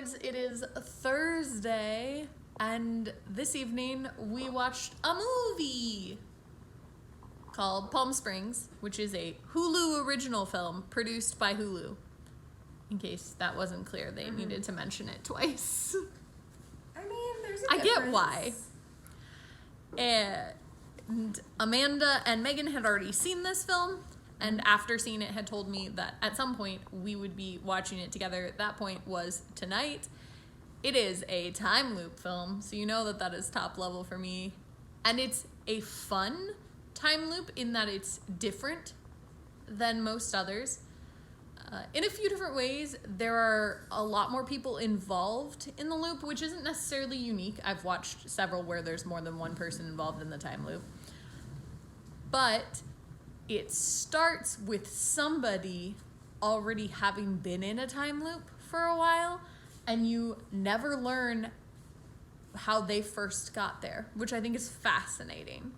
Lords, it is Thursday, and this evening we watched a movie called Palm Springs, which is a Hulu original film produced by Hulu. In case that wasn't clear, they needed to mention it twice. I mean, there's a I difference. get why. And Amanda and Megan had already seen this film, and after seeing it had told me that at some point we would be watching it together. That point was tonight. It is a time loop film, so you know that that is top level for me. And it's a fun time loop in that it's different than most others. In a few different ways. There are a lot more people involved in the loop, which isn't necessarily unique. I've watched several where there's more than one person involved in the time loop. But it starts with somebody already having been in a time loop for a while, and you never learn how they first got there, which I think is fascinating.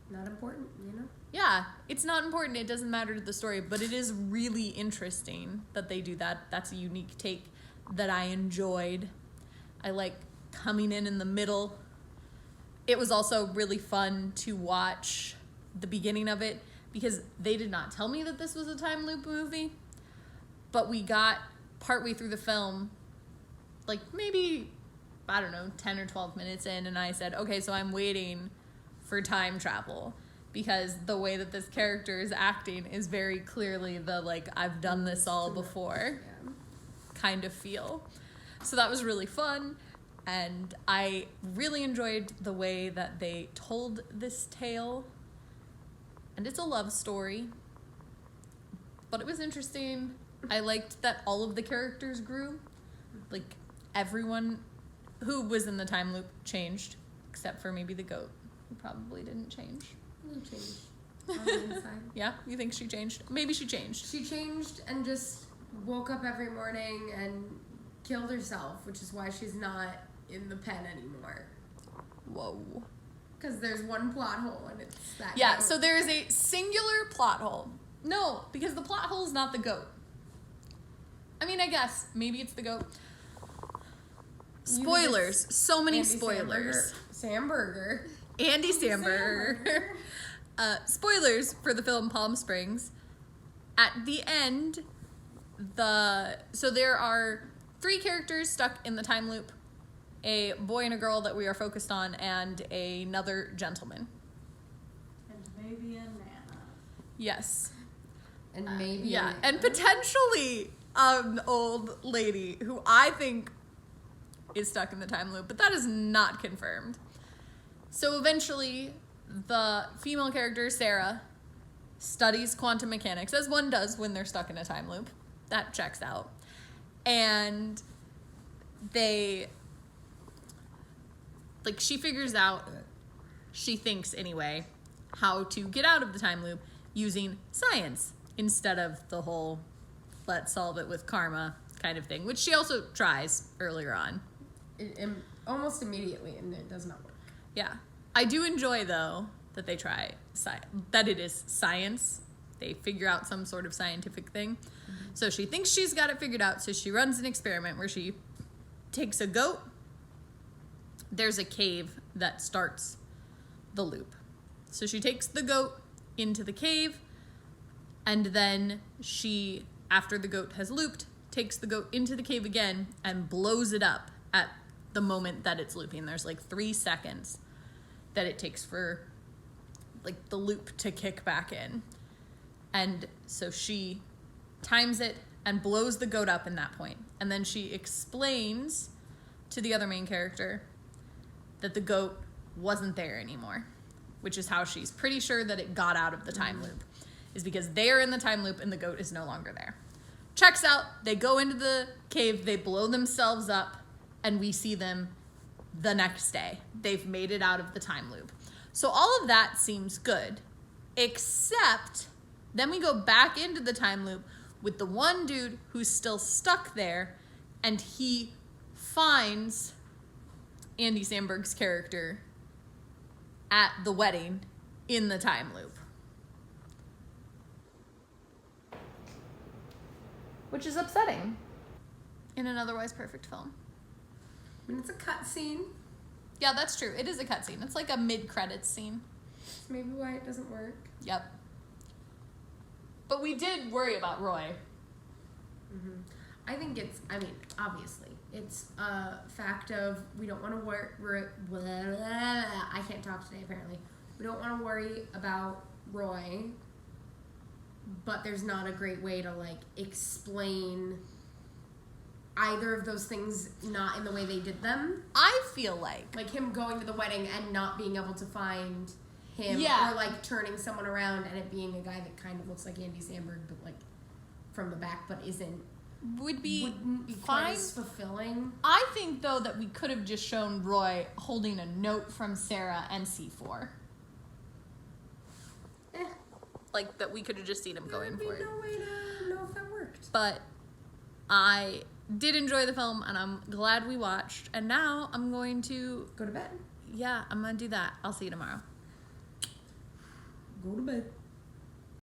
Not important, you know? Yeah, it's not important. It doesn't matter to the story, but it is really interesting that they do that. That's a unique take that I enjoyed. I like coming in the middle. It was also really fun to watch the beginning of it because they did not tell me that this was a time loop movie, but we got partway through the film, like maybe, I don't know, 10 or 12 minutes in, and I said, okay, so I'm waiting for time travel, because the way that this character is acting is very clearly the, like, I've done this all before kind of feel. So that was really fun, and I really enjoyed the way that they told this tale. And it's a love story, but it was interesting. I liked that all of the characters grew. Like, everyone who was in the time loop changed, except for maybe the goat, who probably didn't change. You changed on the inside. Yeah? You think she changed? Maybe she changed. She changed and just woke up every morning and killed herself, which is why she's not in the pen anymore. Whoa. Because there's one plot hole and it's that Yeah, goat. so there is a singular plot hole. No, because the plot hole is not the goat. I mean, I guess. Maybe it's the goat. Spoilers. So many Andy spoilers. Samberger. Andy Samberg. Spoilers for the film Palm Springs. At the end, so there are 3 characters stuck in the time loop. A boy and a girl that we are focused on, and another gentleman. And maybe a Nana. Yes. And maybe Yeah, and potentially an old lady who I think is stuck in the time loop, but that is not confirmed. So eventually, the female character, Sarah, studies quantum mechanics, as one does when they're stuck in a time loop. That checks out. And she figures out, she thinks anyway, how to get out of the time loop using science instead of the whole let's solve it with karma kind of thing, which she also tries earlier on. Almost immediately, and it does not work. Yeah. I do enjoy, though, that they try that it is science. They figure out some sort of scientific thing. Mm-hmm. So she thinks she's got it figured out, so she runs an experiment where she takes a goat. There's a cave that starts the loop. So she takes the goat into the cave, and then she, after the goat has looped, takes the goat into the cave again and blows it up at the moment that it's looping. There's like 3 seconds that it takes for like the loop to kick back in. And so she times it and blows the goat up in that point. And then she explains to the other main character that the goat wasn't there anymore, which is how she's pretty sure that it got out of the time loop, is because they're in the time loop and the goat is no longer there. Checks out, they go into the cave, they blow themselves up, and we see them the next day. They've made it out of the time loop. So all of that seems good, except then we go back into the time loop with the one dude who's still stuck there, and he finds Andy Samberg's character at the wedding in the time loop. Which is upsetting. in an otherwise perfect film. I mean, it's a cutscene. Yeah, that's true. It is a cutscene. It's like a mid-credits scene. That's maybe why it doesn't work. Yep. But we did worry about Roy. I think obviously, it's a fact of we don't want to worry. I can't talk today, apparently. We don't want to worry about Roy, but there's not a great way to, like, explain either of those things not in the way they did them. I feel like Him going to the wedding and not being able to find him. Yeah. Or, like, turning someone around and it being a guy that kind of looks like Andy Samberg, but, like, from the back, but wouldn't be quite fine. as fulfilling. I think, though, that we could have just shown Roy holding a note from Sarah and C4. Like, that we could have just seen him going for it. There'd be no way to know if that worked. But I did enjoy the film, and I'm glad we watched. And now I'm going to... Go to bed. Yeah, I'm going to do that. I'll see you tomorrow. Go to bed.